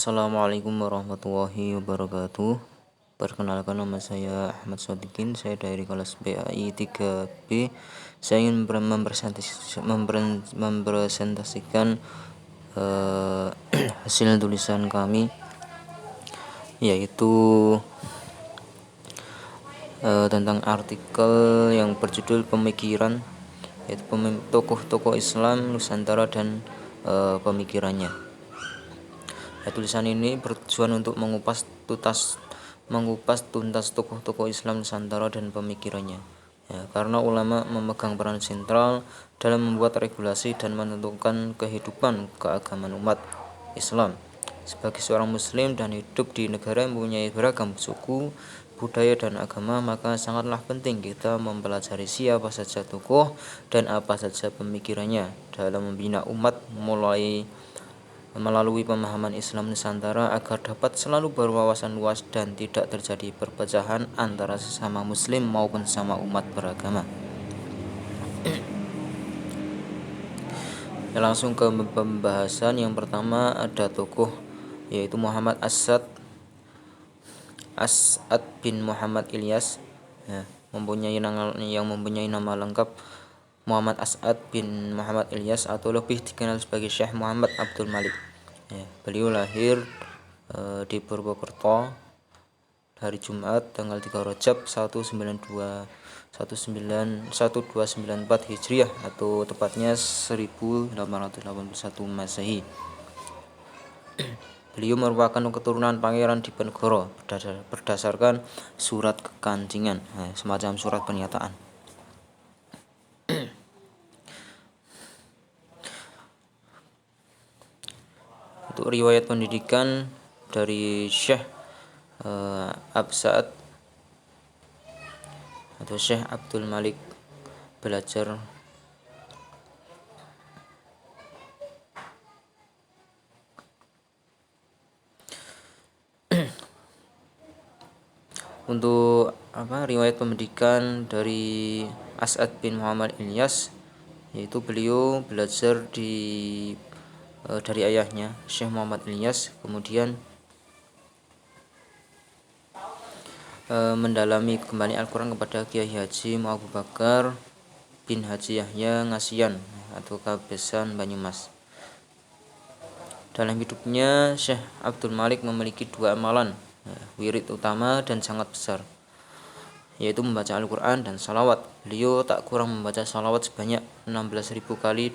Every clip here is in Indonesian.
Assalamualaikum warahmatullahi wabarakatuh. Perkenalkan, nama saya Ahmad Sodikin. Saya dari kelas BAI 3B. Saya ingin mempresentasikan hasil tulisan kami, yaitu tentang artikel yang berjudul Pemikiran, yaitu tokoh-tokoh Islam Nusantara dan pemikirannya. Tulisan ini bertujuan untuk mengupas tuntas tokoh-tokoh Islam Nusantara dan pemikirannya. Karena ulama memegang peran sentral dalam membuat regulasi dan menentukan kehidupan keagamaan umat Islam. Sebagai seorang Muslim dan hidup di negara yang mempunyai beragam suku, budaya, dan agama, maka sangatlah penting kita mempelajari siapa saja tokoh dan apa saja pemikirannya dalam membina umat melalui pemahaman Islam Nusantara agar dapat selalu berwawasan luas dan tidak terjadi perpecahan antara sesama Muslim maupun sesama umat beragama. Langsung ke pembahasan. Yang pertama ada tokoh, yaitu Muhammad As'ad bin Muhammad Ilyas, mempunyai nama lengkap Muhammad As'ad bin Muhammad Ilyas, atau lebih dikenal sebagai Syekh Muhammad Abdul Malik. Beliau lahir di Purwokerto hari Jumat tanggal 3 Rajab 1294 Hijriah, atau tepatnya 1881 Masehi. Beliau merupakan keturunan Pangeran Diponegoro berdasarkan surat kekancingan, semacam surat pernyataan. Untuk riwayat pendidikan dari Syekh Absa'ad atau Syekh Abdul Malik, belajar untuk riwayat pendidikan dari As'ad bin Muhammad Ilyas, yaitu beliau belajar dari ayahnya Syekh Muhammad Ilyas, kemudian mendalami kembali Al-Quran kepada Kiai Haji Abu Bakar bin Haji Yahya Ngasian atau Kabesan Banyumas. Dalam hidupnya, Syekh Abdul Malik memiliki dua amalan wirid utama dan sangat besar, yaitu membaca Al-Quran dan salawat. Beliau tak kurang membaca salawat sebanyak 16.000 kali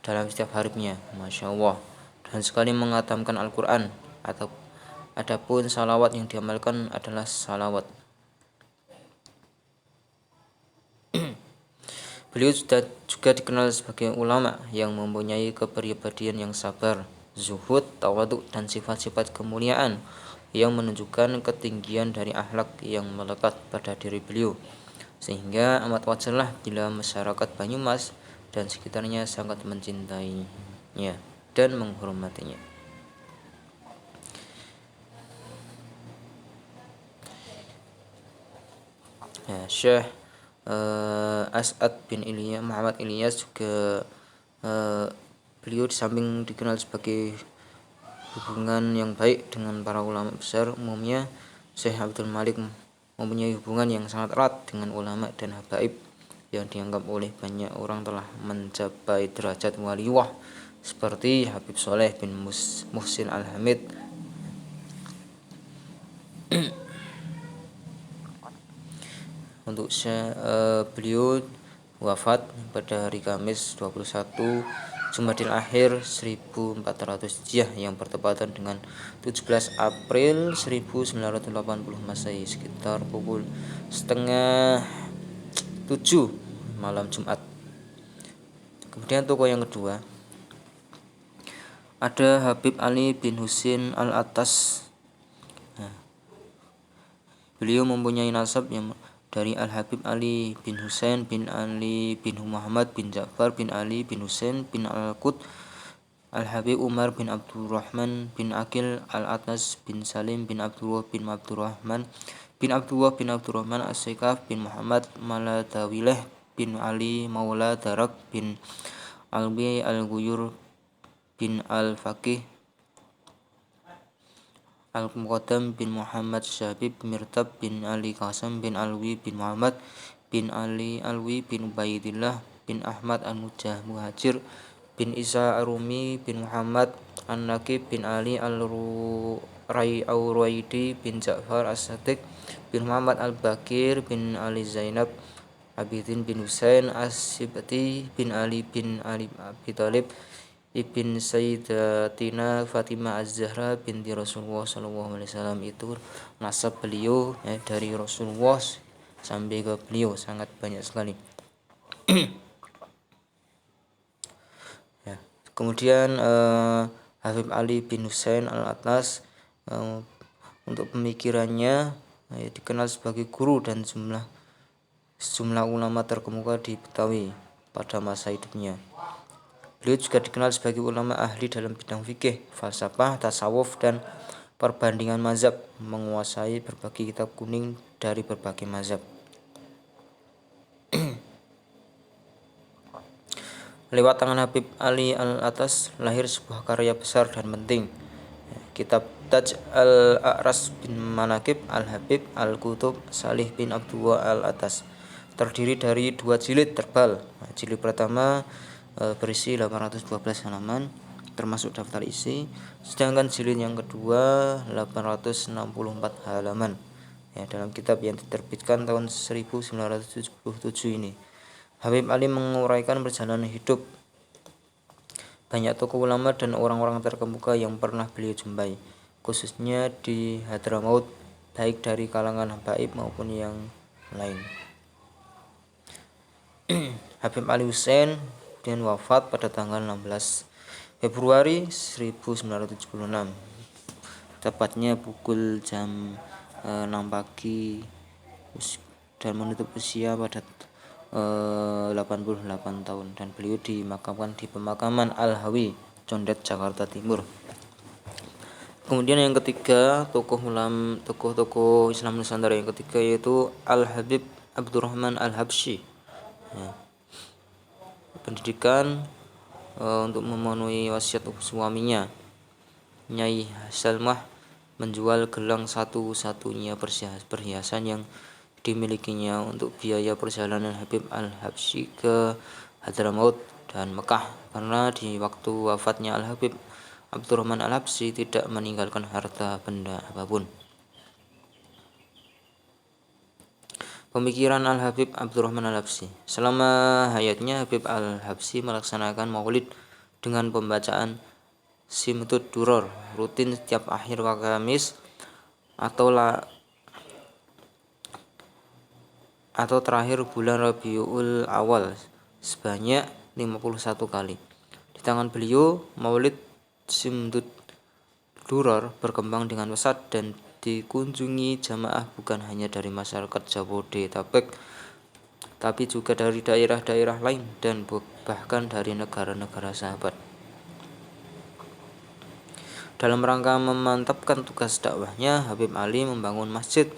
dalam setiap harinya, Masya Allah, dan sekali menghatamkan Al-Quran. Adapun salawat yang diamalkan adalah salawat. Beliau juga dikenal sebagai ulama yang mempunyai kepribadian yang sabar, zuhud, tawadhu, dan sifat-sifat kemuliaan yang menunjukkan ketinggian dari akhlak yang melekat pada diri beliau, sehingga amat wajarlah bila masyarakat Banyumas dan sekitarnya sangat mencintainya dan menghormatinya. Syekh As'ad bin Muhammad Ilyas juga beliau di samping dikenal sebagai hubungan yang baik dengan para ulama besar umumnya, Syekh Abdul Malik mempunyai hubungan yang sangat erat dengan ulama dan habaib yang dianggap oleh banyak orang telah mencapai derajat waliullah, seperti Habib Soleh bin Muhsin Al-Hamid. Untuk beliau wafat pada hari Kamis 21 Jumadil Akhir 1400 Hijriah yang bertepatan dengan 17 April 1980 Masehi, sekitar pukul 6:30 malam Jumat. Kemudian tokoh yang kedua ada Habib Ali bin Husin Al-Attas. Beliau mempunyai nasab yang dari Al-Habib Ali bin Husain bin Ali bin Muhammad bin Ja'far bin Ali bin Husain bin Al-Qut, Al-Habib Umar bin Abdurrahman bin Akil Al-Attas bin Salim bin Abdullah bin Abdurrahman As-Sekaf bin Muhammad Maladawileh bin Ali Maula Darak bin Albi Al-Guyur bin Al-Faqih Al-Muqaddam bin Muhammad Syabib Mirtab bin Ali Qasim bin Alwi bin Muhammad bin Ali Alwi bin Ubaidillah bin Ahmad Muhajir bin Isa Arumi bin Muhammad An-Nakib bin Ali Al-Ruwaidi bin Ja'far As-Sadiq bin Muhammad Al-Bakir bin Ali Zainab Abidin bin Husain As-Sibti bin Ali Abi Thalib Ibn Sayyidatina Fatimah Az-Zahra binti Rasulullah SAW. Itu nasab beliau dari Rasulullah sampai ke beliau sangat banyak sekali. Ya. Kemudian Habib Ali bin Husain Al-Atlas untuk pemikirannya dikenal sebagai guru dan sejumlah ulama terkemuka di Betawi pada masa hidupnya. Beliau juga dikenal sebagai ulama ahli dalam bidang fikih, falsafah, tasawuf, dan perbandingan mazhab, menguasai berbagai kitab kuning dari berbagai mazhab. Lewat tangan Habib Ali Al-Atlas lahir sebuah karya besar dan penting, kitab Taj Al-A'ras bin Manaqib Al-Habib Al-Qutub Salih bin Abdullah Al-Atlas. Terdiri dari 2 jilid tebal. Jilid pertama berisi 812 halaman termasuk daftar isi, sedangkan jilid yang kedua 864 halaman. Dalam kitab yang diterbitkan tahun 1977 ini, Habib Ali menguraikan perjalanan hidup banyak tokoh ulama dan orang-orang terkemuka yang pernah beliau jumpai, khususnya di Hadramaut, baik dari kalangan habaib maupun yang lain. Habib Ali Husain dan wafat pada tanggal 16 Februari 1976, tepatnya pukul jam 6 pagi, dan menutup usia pada 88 tahun, dan beliau dimakamkan di pemakaman Al-Hawi, Condet, Jakarta Timur. Kemudian yang ketiga, tokoh Islam Nusantara yang ketiga yaitu Al-Habib Abdurrahman Al-Habsyi. Pendidikan untuk memenuhi wasiat suaminya, Nyai Salmah, menjual gelang satu-satunya perhiasan yang dimilikinya untuk biaya perjalanan Habib Al-Habsyi ke Hadramaut dan Mekah, karena di waktu wafatnya Al-Habib Abdurrahman Al-Habsyi tidak meninggalkan harta benda apapun. Pemikiran Al-Habib Abdurrahman Al-Habsyi. Selama hayatnya, Habib Al-Habsyi melaksanakan maulid dengan pembacaan Simtud Duror rutin setiap akhir Kamis atau terakhir bulan Rabiul Awal sebanyak 51 kali. Di tangan beliau, maulid Simtud Duror berkembang dengan pesat dan dikunjungi jamaah bukan hanya dari masyarakat Jabodetabek, tapi juga dari daerah-daerah lain dan bahkan dari negara-negara sahabat. Dalam rangka memantapkan tugas dakwahnya, Habib Ali membangun Masjid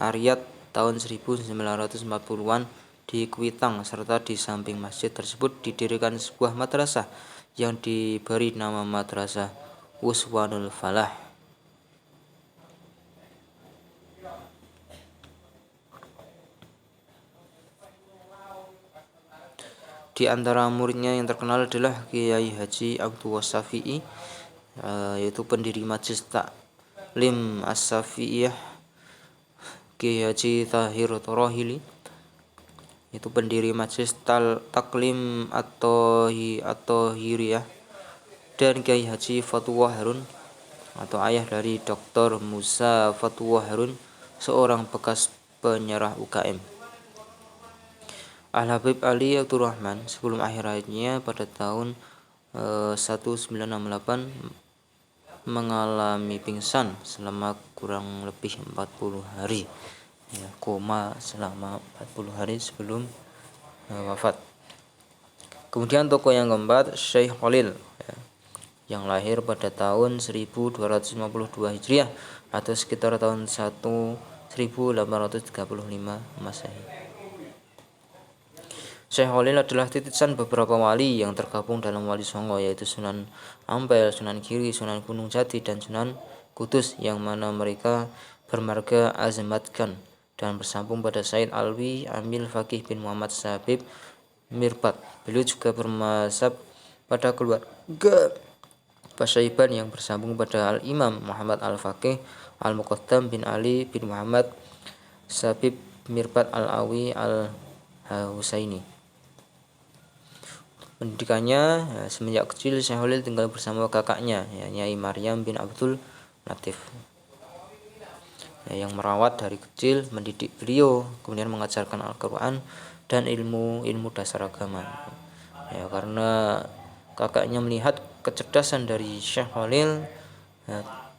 Ariyat tahun 1940-an di Kuitang, serta di samping masjid tersebut didirikan sebuah madrasah yang diberi nama Madrasah Uswanul Falah. Di antara muridnya yang terkenal adalah Kiai Haji Abdul Syafi'i, yaitu pendiri Majelis Taklim As-Syafi'iyah, Kiai Haji Tahir Torohili, yaitu pendiri Majelis Taklim At-Tahiriyah, dan Kiai Haji Fatullah Harun atau ayah dari Dr. Musa Fatullah Harun, seorang bekas penyerah UKM. Al-Habib Ali Abdurrahman sebelum akhir hayatnya pada tahun 1968 mengalami pingsan selama kurang lebih 40 hari, koma selama 40 hari sebelum wafat. Kemudian tokoh yang keempat, Syekh Khalil, yang lahir pada tahun 1252 Hijriah atau sekitar tahun 1835 Masehi. Syekh Khalil adalah titisan beberapa wali yang tergabung dalam Wali Songo, yaitu Sunan Ampel, Sunan Giri, Sunan Gunung Jati, dan Sunan Kudus, yang mana mereka bermarga Azamat Khan dan bersambung pada Said Alwi Amil Fakih bin Muhammad Sabib Mirbat. Beliau juga bermazhab pada keluarga Pasyaiban yang bersambung pada Al-Imam Muhammad Al-Faqih Al-Muqaddam bin Ali bin Muhammad Sabib Mirbat Al-Awi Al-Husaini. Pendidikannya, semenjak kecil Syekh Khalil tinggal bersama kakaknya, Nyai Maryam bin Abdul Latif, yang merawat dari kecil, mendidik beliau, kemudian mengajarkan Al-Quran dan ilmu dasar agama. Karena kakaknya melihat kecerdasan dari Syekh Khalil,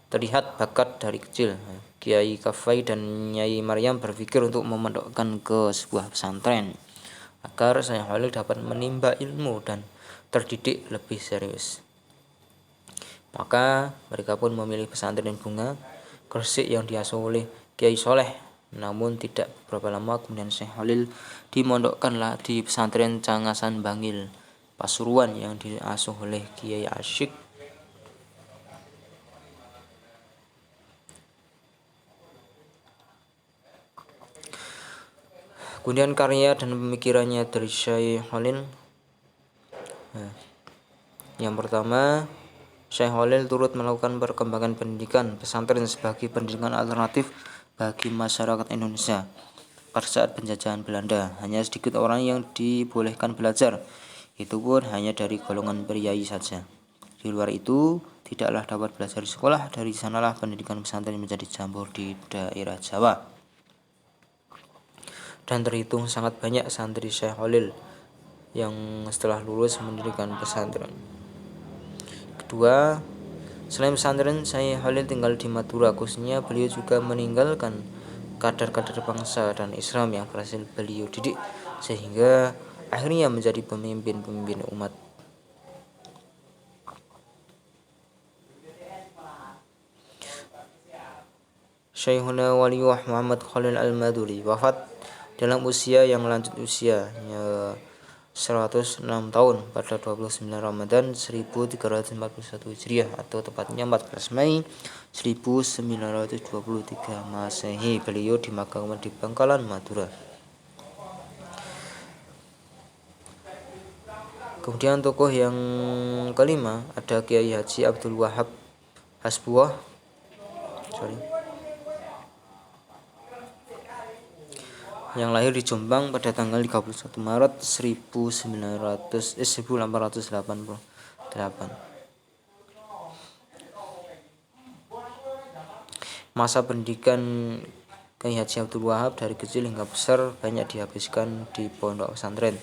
terlihat bakat dari kecil. Kiai Kafai dan Nyai Maryam berpikir untuk memondokkan ke sebuah pesantren agar Syekh Khalil dapat menimba ilmu dan terdidik lebih serius. Maka mereka pun memilih pesantren Bunga Gresik yang diasuh oleh Kiai Soleh. Namun tidak berapa lama kemudian Syekh Khalil dimondokkanlah di pesantren Cangasan Bangil, Pasuruan yang diasuh oleh Kiai Asyik. Kemudian karya dan pemikirannya dari Syekh Khalil. Yang pertama, Syekh Khalil turut melakukan perkembangan pendidikan pesantren sebagai pendidikan alternatif bagi masyarakat Indonesia. Pada saat penjajahan Belanda, hanya sedikit orang yang dibolehkan belajar, itu pun hanya dari golongan priai saja. Di luar itu, tidaklah dapat belajar di sekolah. Dari sanalah pendidikan pesantren menjadi jambur di daerah Jawa. Dan terhitung sangat banyak santri Syekh Khalil yang setelah lulus mendirikan pesantren. Kedua, selain pesantren, Syekh Khalil tinggal di Madura. Khususnya beliau juga meninggalkan kadar-kadar bangsa dan Islam yang berhasil beliau didik, sehingga akhirnya menjadi pemimpin-pemimpin umat. Syekhuna Waliullah Muhammad Khalil Al-Maduri wafat dalam usia yang lanjut usia, 106 tahun pada 29 Ramadan 1341 Hijriah atau tepatnya 14 Mei 1923 Masehi. Beliau dimakamkan di Bangkalan, Madura. Kemudian tokoh yang kelima ada Kiai Haji Abdul Wahab Hasbuah yang lahir di Jombang pada tanggal 31 Maret 1888. Masa pendidikan Kiai Haji Abdul Wahab dari kecil hingga besar banyak dihabiskan di pondok pesantren.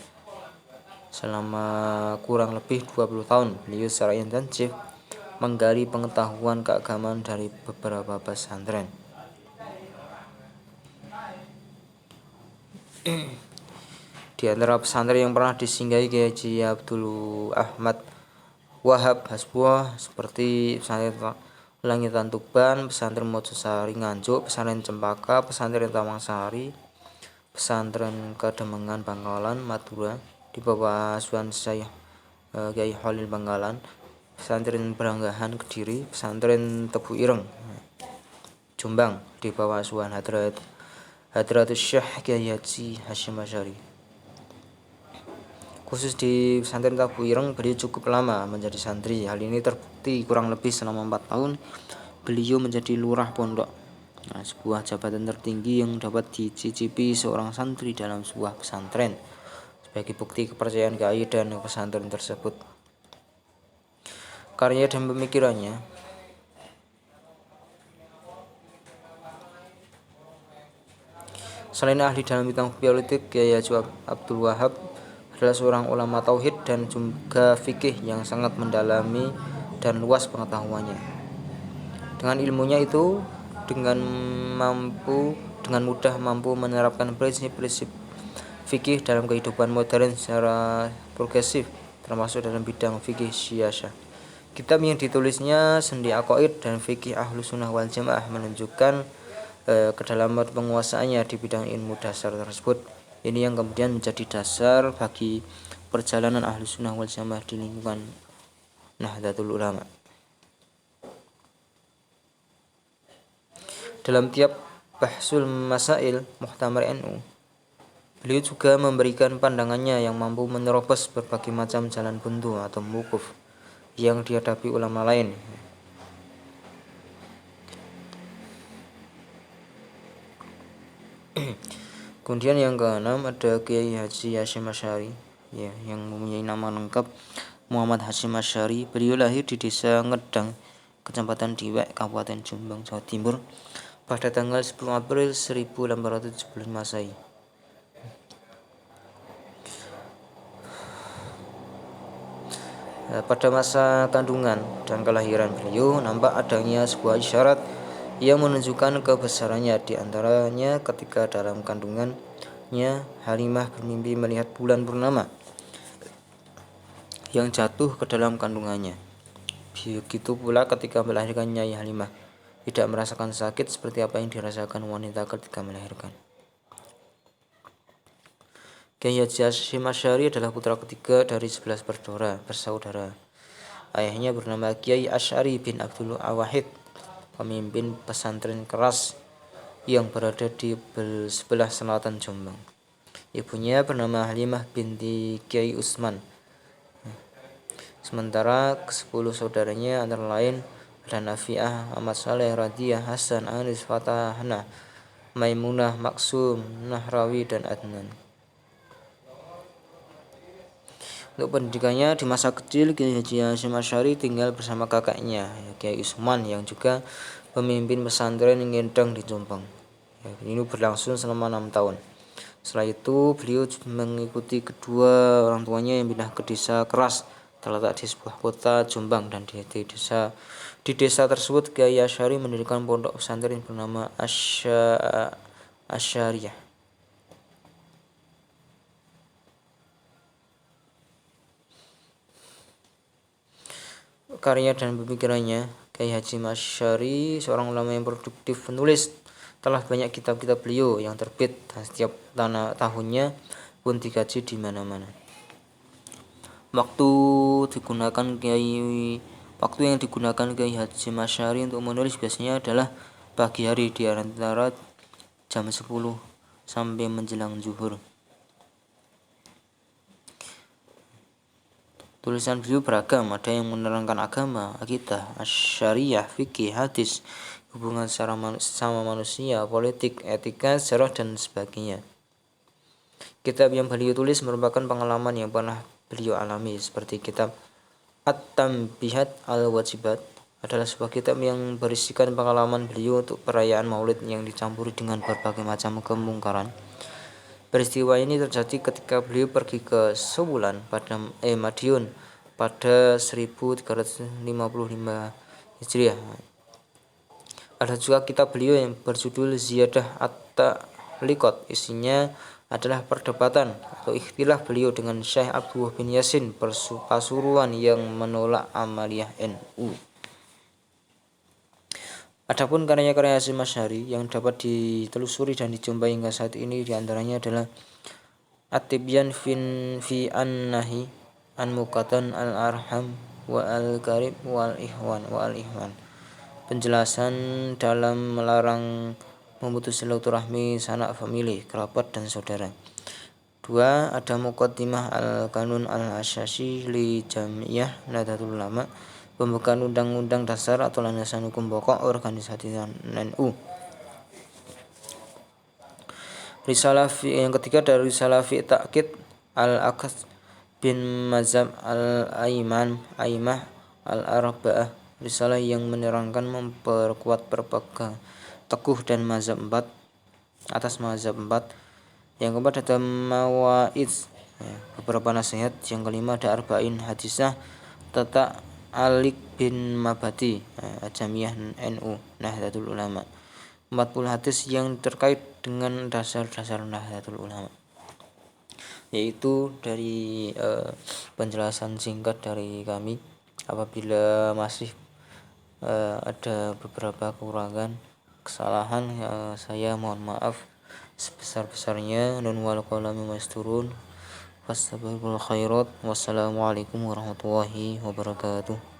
Selama kurang lebih 20 tahun, beliau secara intensif menggali pengetahuan keagamaan dari beberapa pesantren. Di antara pesantren yang pernah disinggahi Kiai Haji Abdul Ahmad Wahab Hasbuah seperti pesantren Langitan Tuban, pesantren Mojosari Nganjuk, pesantren Cempaka, pesantren Tawangsari, pesantren Kademangan Bangkalan, Madura di bawah asuhan Syekh Kiai Khalil Bangkalan, pesantren Beranggahan Kediri, pesantren Tebu Ireng Jombang di bawah asuhan Hadratus Syekh Kiai Haji Hasyim Asy'ari. Khusus di pesantren Tebu Ireng beliau cukup lama menjadi santri. Hal ini terbukti kurang lebih selama 4 tahun beliau menjadi lurah pondok, sebuah jabatan tertinggi yang dapat dicicipi seorang santri dalam sebuah pesantren sebagai bukti kepercayaan kiai dan pesantren tersebut. Karya dan pemikirannya. Selain ahli dalam bidang politik, Kiai Haji Abdul Wahab adalah seorang ulama tauhid dan juga fikih yang sangat mendalami dan luas pengetahuannya. Dengan ilmunya itu, dengan mudah mampu menerapkan prinsip-prinsip fikih dalam kehidupan modern secara progresif, termasuk dalam bidang fikih syiasah. Kitab yang ditulisnya Sendi Aqaid dan Fikih Ahlus Sunnah wal Jamaah menunjukkan kedalaman penguasaannya di bidang ilmu dasar tersebut. Ini yang kemudian menjadi dasar bagi perjalanan Ahlus Sunnah wal Jamaah di lingkungan Nahdlatul Ulama. Dalam tiap Bahsul Masail Muhtamar NU, beliau juga memberikan pandangannya yang mampu menerobos berbagai macam jalan buntu atau mukuf yang dihadapi ulama lain. Kemudian yang keenam ada Kiai Haji Hasyim Asy'ari, ya, yang mempunyai nama lengkap Muhammad Hasyim Asy'ari. Beliau lahir di Desa Ngedang, Kecamatan Diwek, Kabupaten Jombang, Jawa Timur, pada tanggal 10 April 1870 Masehi. Pada masa kandungan dan kelahiran beliau nampak adanya sebuah isyarat yang menunjukkan kebesarannya. Di antaranya ketika dalam kandungannya Halimah bermimpi melihat bulan purnama yang jatuh ke dalam kandungannya. Begitu pula ketika melahirkan Nyai Halimah tidak merasakan sakit seperti apa yang dirasakan wanita ketika melahirkan. Kiai Haji Hasyim Asy'ari adalah putra ketiga dari 11 bersaudara. Ayahnya bernama Kiai Asy'ari bin Abdul Wahid, pemimpin pesantren keras yang berada di sebelah selatan Jombang. Ibunya bernama Halimah binti Kiai Utsman. Sementara ke-10 saudaranya antara lain ada Nafi'ah, Ahmad Saleh, Radiyah, Hasan, Anis, Fatahana, Maimunah, Maksum, Nahrawi, dan Adnan. Untuk pendidikannya di masa kecil, Kiai Haji Hasyim Asy'ari tinggal bersama kakaknya, Kiai Usman, yang juga pemimpin pesantren Ngedang di Jombang. Ini berlangsung selama 6 tahun. Setelah itu beliau mengikuti kedua orang tuanya yang pindah ke desa Keras, terletak di sebuah kota Jombang, dan di desa tersebut Kiai Asy'ari mendirikan pondok pesantren bernama Asy'ariyah. Karya dan pemikirannya, Kiai Hasyim Asy'ari seorang ulama yang produktif penulis. Telah banyak kitab-kitab beliau yang terbit dan setiap tahunnya pun dikaji di mana-mana. Waktu yang digunakan Kiai Hasyim Asy'ari untuk menulis biasanya adalah pagi hari di antara jam 10 sampai menjelang zuhur. Tulisan beliau beragam, ada yang menerangkan agama, akidah, syariah, fikih, hadis, hubungan sama manusia, politik, etika, sejarah, dan sebagainya. Kitab yang beliau tulis merupakan pengalaman yang pernah beliau alami, seperti kitab At-Tanbihat Al-Wajibat adalah sebuah kitab yang berisikan pengalaman beliau untuk perayaan Maulid yang dicampuri dengan berbagai macam kemungkaran. Peristiwa ini terjadi ketika beliau pergi ke Sewulan pada Madiun pada 1355 Hijriah. Ada juga kitab beliau yang berjudul Ziyadah At-Ta'liqat. Isinya adalah perdebatan atau ikhtilaf beliau dengan Syekh Abdullah bin Yasin Pasuruan yang menolak amaliyah NU. Adapun karya-karya Hasyim Asy'ari yang dapat ditelusuri dan dijumpai hingga saat ini diantaranya adalah At-Tibyan fi an-Nahi an Muqatan al-Arham wa al-Qarib wal Ihwan. Penjelasan dalam melarang memutus silaturahmi sanak famili, kerabat, dan saudara. 2. Ada Muqaddimah al-Qanun al-Asyasi li Jam'iyah Nahdlatul Ulama, pembukaan undang-undang dasar atau landasan hukum pokok organisasi NU. Risalah yang ketiga dari Risalah fi Ta'qid al-Aqas bin Mazhab al-Aimah al-Arba'ah, risalah yang menerangkan memperkuat berpegang teguh dan mazhab 4 atas mazhab 4. Yang keempat ada Mawa'idz, beberapa nasihat. Yang kelima ada Arba'in Hadisah Tata Alik bin Mabadi, Jamiyah NU Nahdlatul Ulama, 40 hadis yang terkait dengan dasar-dasar Nahdlatul Ulama. Yaitu dari penjelasan singkat dari kami. Apabila masih ada beberapa kekurangan, kesalahan, saya mohon maaf sebesar-besarnya. Nun wal qalami masturun. Fastabiqul khairat. Wassalamualaikum warahmatullahi wabarakatuh.